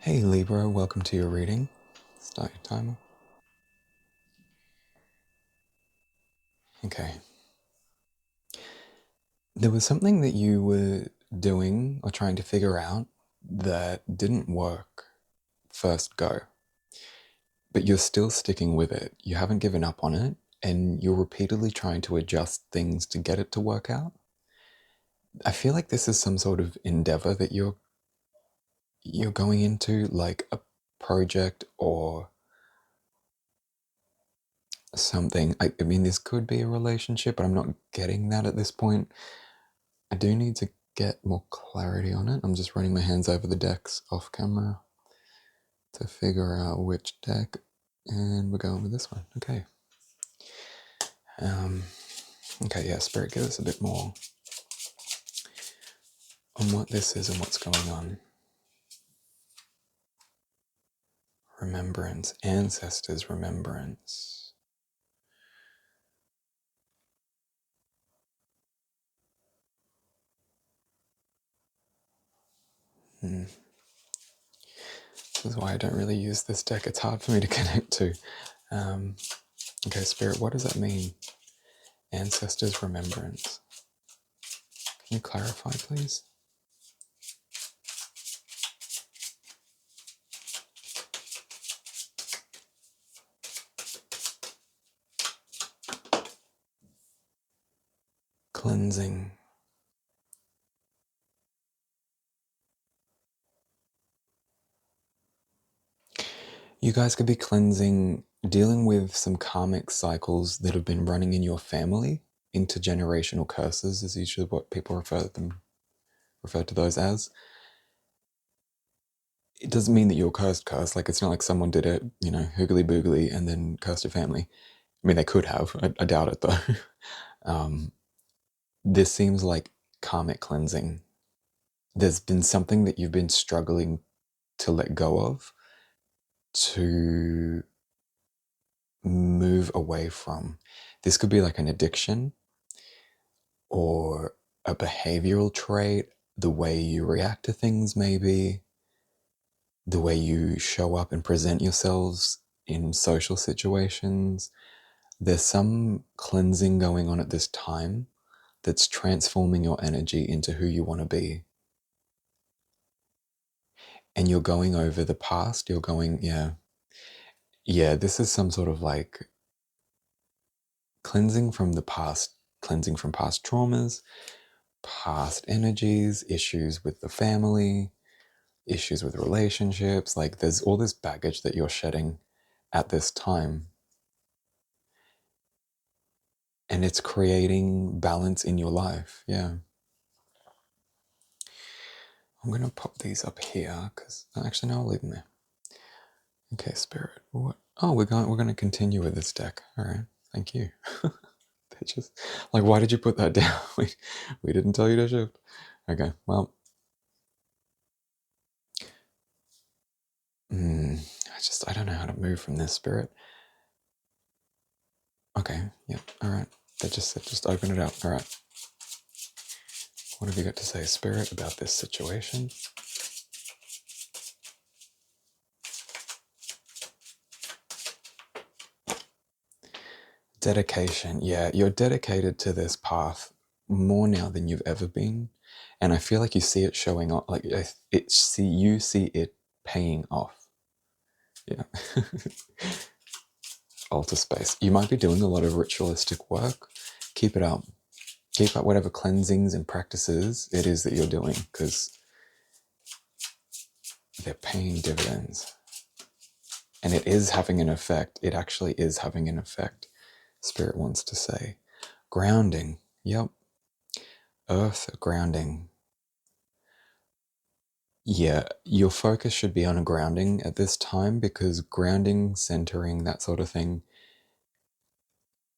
Hey Libra, welcome to your reading. Start your timer. Okay. There was something that you were doing or trying to figure out that didn't work first go, but you're still sticking with it. You haven't given up on it, and you're repeatedly trying to adjust things to get it to work out. I feel like this is some sort of endeavor that you're going into, like a project or something. I mean, this could be a relationship, but I'm not getting that at this point. I do need to get more clarity on it. I'm just running my hands over the decks off camera to figure out which deck, and we're going with this one. Okay. Okay, yeah, Spirit, give us a bit more on what this is and what's going on. Remembrance, ancestors' remembrance. This is why I don't really use this deck. It's hard for me to connect to. Okay, Spirit, what does that mean? Ancestors' remembrance. Can you clarify, please? Cleansing. You guys could be cleansing, dealing with some karmic cycles that have been running in your family. Intergenerational curses is usually what people refer to those as. It doesn't mean that you're cursed. Like, it's not like someone did it, hoogly boogly, and then cursed your family. I mean, they could have. I doubt it, though. This seems like karmic cleansing. There's been something that you've been struggling to let go of, to move away from. This could be like an addiction or a behavioral trait, the way you react to things, maybe the way you show up and present yourselves in social situations. There's some cleansing going on at this time that's transforming your energy into who you want to be. And you're going over the past, this is some sort of like cleansing from the past, cleansing from past traumas, past energies, issues with the family, issues with relationships. Like, there's all this baggage that you're shedding at this time. And it's creating balance in your life. Yeah. I'm going to pop these up here because actually, no, I'll leave them there. Okay, Spirit. What? Oh, we're going to continue with this deck. All right. Thank you. They just like, why did you put that down? We didn't tell you to shift. Okay. Well, I don't know how to move from this, Spirit. Okay. Yep. All right. They just said, just open it up. All right. What have you got to say, Spirit, about this situation? Dedication. Yeah, you're dedicated to this path more now than you've ever been. And I feel like you see it showing up, like you see it paying off. Yeah. Altar space. You might be doing a lot of ritualistic work. Keep it up. Keep up whatever cleansings and practices it is that you're doing, because they're paying dividends. And it is having an effect. It actually is having an effect. Spirit wants to say. Grounding. Yep. Earth grounding. Yeah, your focus should be on a grounding at this time, because grounding, centering, that sort of thing,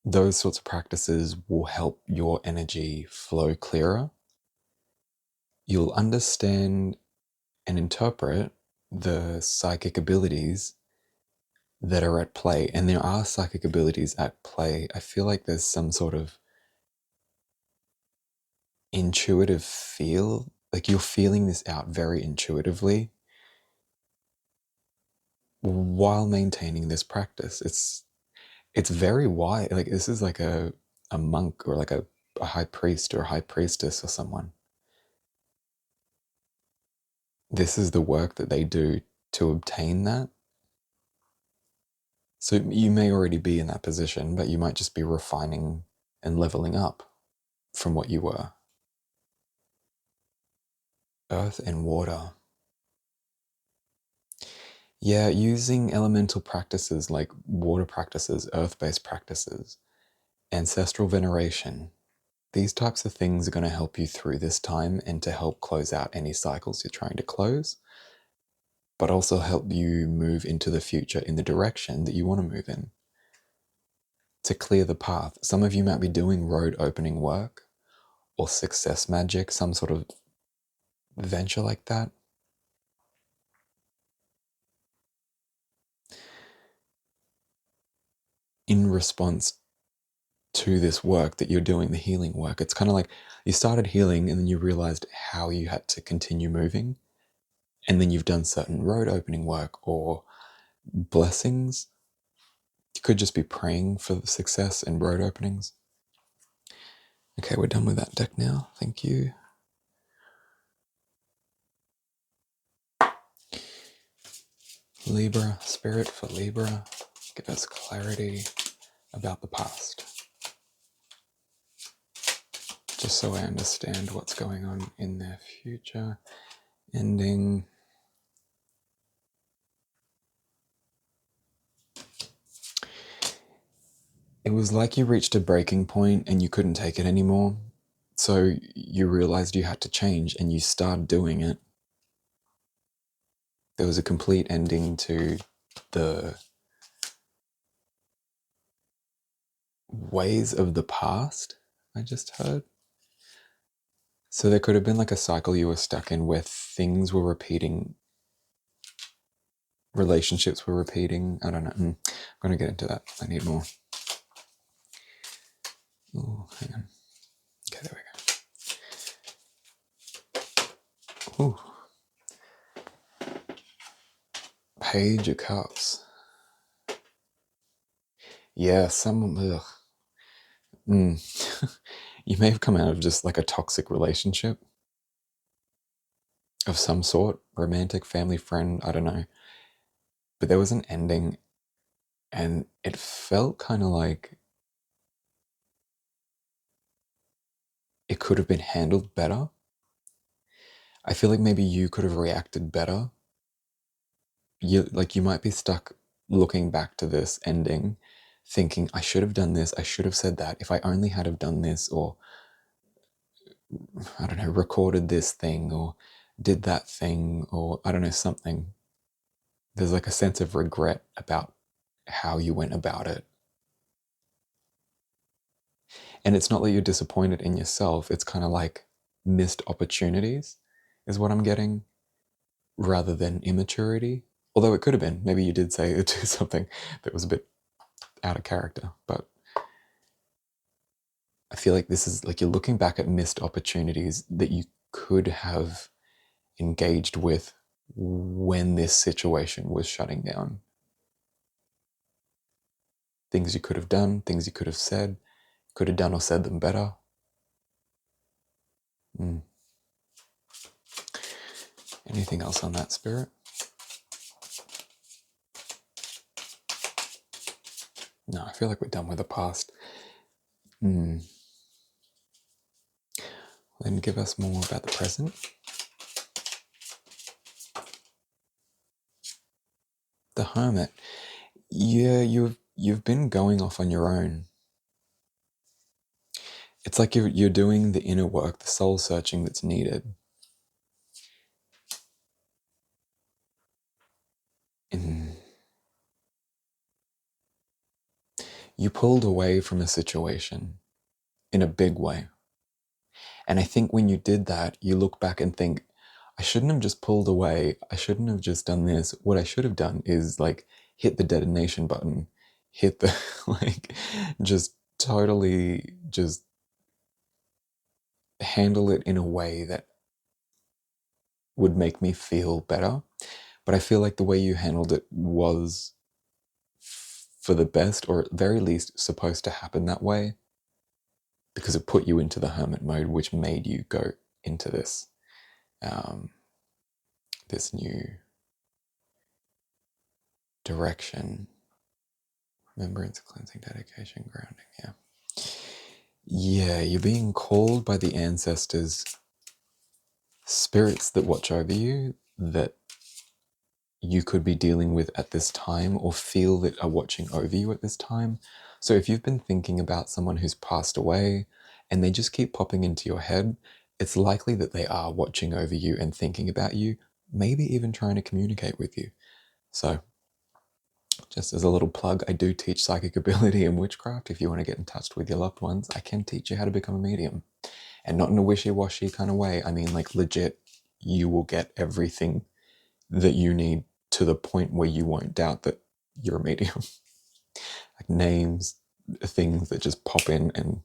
those sorts of practices will help your energy flow clearer. You'll understand and interpret the psychic abilities that are at play. And there are psychic abilities at play. I feel like there's some sort of intuitive feel, like you're feeling this out very intuitively. while maintaining this practice. It's very wide. Like this is like a monk or like a high priest or a high priestess or someone. This is the work that they do to obtain that. So you may already be in that position, but you might just be refining and leveling up from what you were. Earth and water. Yeah, using elemental practices like water practices, earth-based practices, ancestral veneration. These types of things are going to help you through this time and to help close out any cycles you're trying to close, but also help you move into the future in the direction that you want to move in. To clear the path. Some of you might be doing road opening work or success magic, some sort of venture like that. In response to this work that you're doing, the healing work, it's kind of like you started healing and then you realized how you had to continue moving. And then you've done certain road opening work or blessings. You could just be praying for the success and road openings. Okay, we're done with that deck now. Thank you. Libra, Spirit for Libra, give us clarity about the past. Just so I understand what's going on in their future. Ending. It was like you reached a breaking point and you couldn't take it anymore. So you realized you had to change and you started doing it. There was a complete ending to the ways of the past, I just heard. So there could have been like a cycle you were stuck in where things were repeating, relationships were repeating. I don't know. I'm going to get into that. I need more. Oh, hang on. Okay, there we go. Ooh. Page of Cups. Yeah, someone. You may have come out of just like a toxic relationship of some sort, romantic, family, friend, I don't know. But there was an ending and it felt kind of like it could have been handled better. I feel like maybe you could have reacted better. You might be stuck looking back to this ending thinking, I should have done this, I should have said that, if I only had have done this, or I don't know, recorded this thing or did that thing, or I don't know, something. There's like a sense of regret about how you went about it. And it's not that you're disappointed in yourself, it's kind of like missed opportunities is what I'm getting, rather than immaturity. Although it could have been, maybe you did say do something that was a bit out of character, but I feel like this is like you're looking back at missed opportunities that you could have engaged with when this situation was shutting down. Things you could have done, things you could have said, could have done or said them better. Anything else on that, Spirit? No, I feel like we're done with the past. Then give us more about the present. The Hermit. Yeah, you've been going off on your own. It's like you're doing the inner work, the soul searching that's needed. You pulled away from a situation in a big way. And I think when you did that, you look back and think, I shouldn't have just pulled away. I shouldn't have just done this. What I should have done is like hit the detonation button, hit the, like, just totally just handle it in a way that would make me feel better. But I feel like the way you handled it was for the best, or at very least supposed to happen that way, because it put you into the hermit mode, which made you go into this this new direction. Remembrance, cleansing, dedication, grounding. Yeah, you're being called by the ancestors, spirits that watch over you, that you could be dealing with at this time, or feel that are watching over you at this time. So if you've been thinking about someone who's passed away and they just keep popping into your head, it's likely that they are watching over you and thinking about you, maybe even trying to communicate with you. So just as a little plug, I do teach psychic ability and witchcraft. If you want to get in touch with your loved ones, I can teach you how to become a medium. And not in a wishy-washy kind of way. I mean, like, legit, you will get everything that you need to the point where you won't doubt that you're a medium. Like names, things that just pop in, and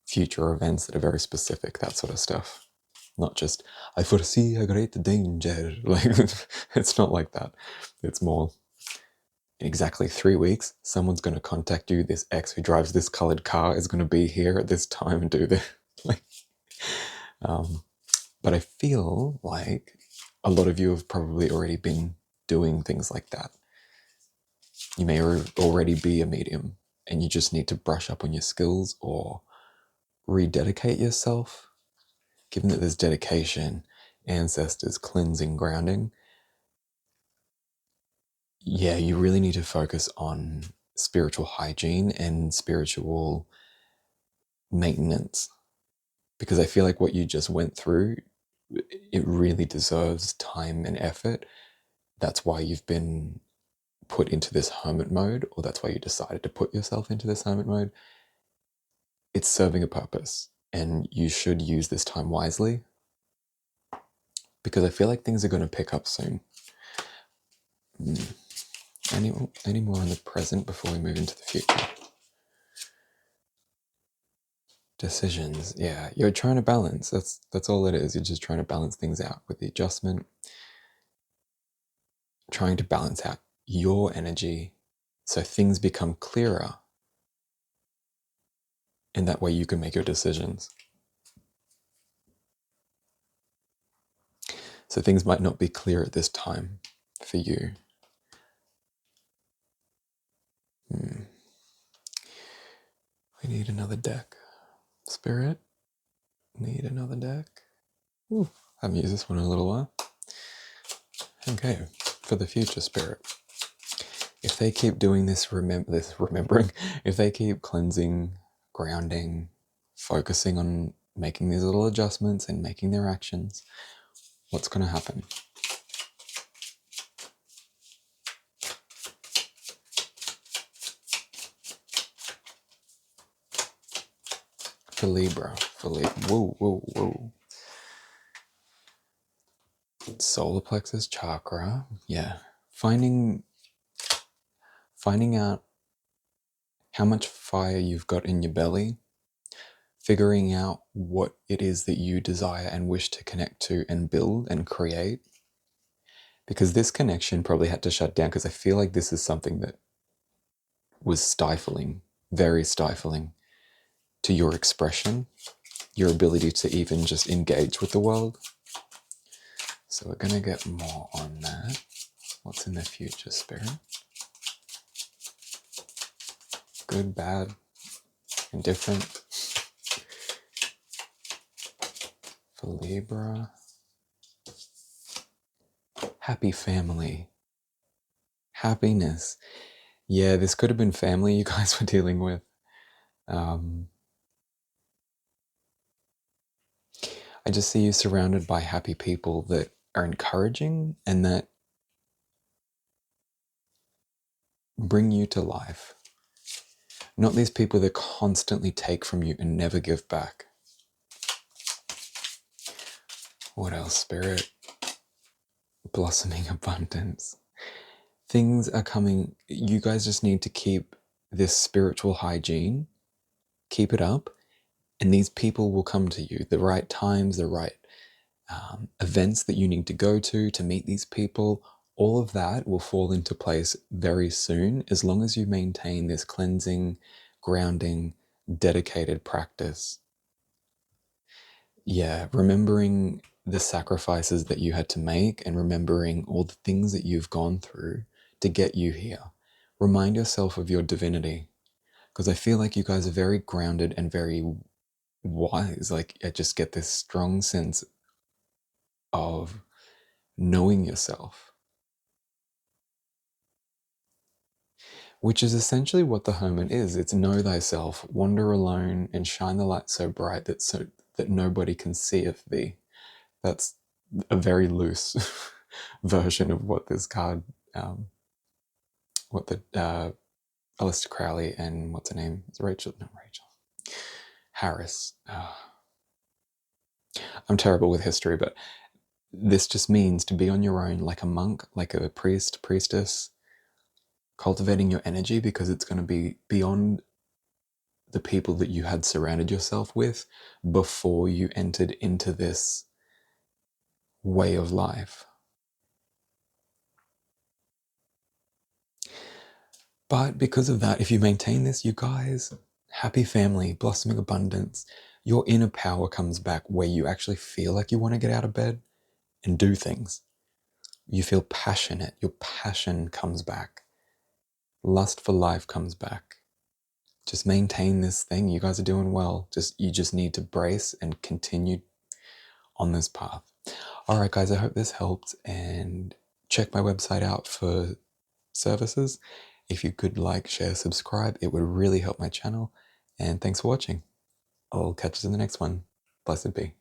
future events that are very specific, that sort of stuff. Not just, I foresee a great danger. Like, it's not like that. It's more, in exactly 3 weeks, someone's going to contact you. This X who drives this colored car is going to be here at this time and do this. Like, but I feel like a lot of you have probably already been doing things like that. You may already be a medium and you just need to brush up on your skills or rededicate yourself. Given that there's dedication, ancestors, cleansing, grounding, yeah, you really need to focus on spiritual hygiene and spiritual maintenance, because I feel like what you just went through, it really deserves time and effort. That's why you've been put into this hermit mode, or that's why you decided to put yourself into this hermit mode. It's serving a purpose, and you should use this time wisely, because I feel like things are going to pick up soon. Any more in the present before we move into the future? Decisions, yeah. You're trying to balance. That's all it is. You're just trying to balance things out with the adjustment, trying to balance out your energy so things become clearer, and that way you can make your decisions. So things might not be clear at this time for you. We need another deck. Spirit, need another deck. Ooh, I haven't used this one in a little while. Okay, for the future, Spirit. If they keep doing this remembering, if they keep cleansing, grounding, focusing on making these little adjustments and making their actions, what's going to happen? For Libra, whoa. Solar plexus chakra, yeah. Finding out how much fire you've got in your belly, figuring out what it is that you desire and wish to connect to and build and create. Because this connection probably had to shut down, because I feel like this is something that was stifling, very stifling to your expression, your ability to even just engage with the world. So we're going to get more on that. What's in the future, Spirit? Good, bad, indifferent. For Libra. Happy family. Happiness. Yeah, this could have been family you guys were dealing with. I just see you surrounded by happy people that are encouraging and that bring you to life. Not these people that constantly take from you and never give back. What else, Spirit? Blossoming abundance. Things are coming. You guys just need to keep this spiritual hygiene. Keep it up. And these people will come to you. The right times, the right events that you need to go to meet these people. all of that will fall into place very soon as long as you maintain this cleansing, grounding, dedicated practice. Yeah, remembering the sacrifices that you had to make and remembering all the things that you've gone through to get you here. Remind yourself of your divinity, because I feel like you guys are very grounded and very wise. Like, I just get this strong sense of knowing yourself, which is essentially what the hermit is. It's know thyself, wander alone, and shine the light so bright that nobody can seeth thee. That's a very loose version of what this card, what the Aleister Crowley and what's her name? It's Rachel, not Rachel. Harris. I'm terrible with history, but this just means to be on your own, like a monk, like a priest, priestess, cultivating your energy, because it's going to be beyond the people that you had surrounded yourself with before you entered into this way of life. But because of that, if you maintain this, you guys, happy family, blossoming abundance, your inner power comes back where you actually feel like you want to get out of bed and do things. You feel passionate. Your passion comes back. Lust for life comes back. Just maintain this thing. You guys are doing well. You just need to brace and continue on this path. All right, guys, I hope this helped, and check my website out for services. If you could like, share, subscribe, it would really help my channel. And thanks for watching. I'll catch you in the next one. Blessed be.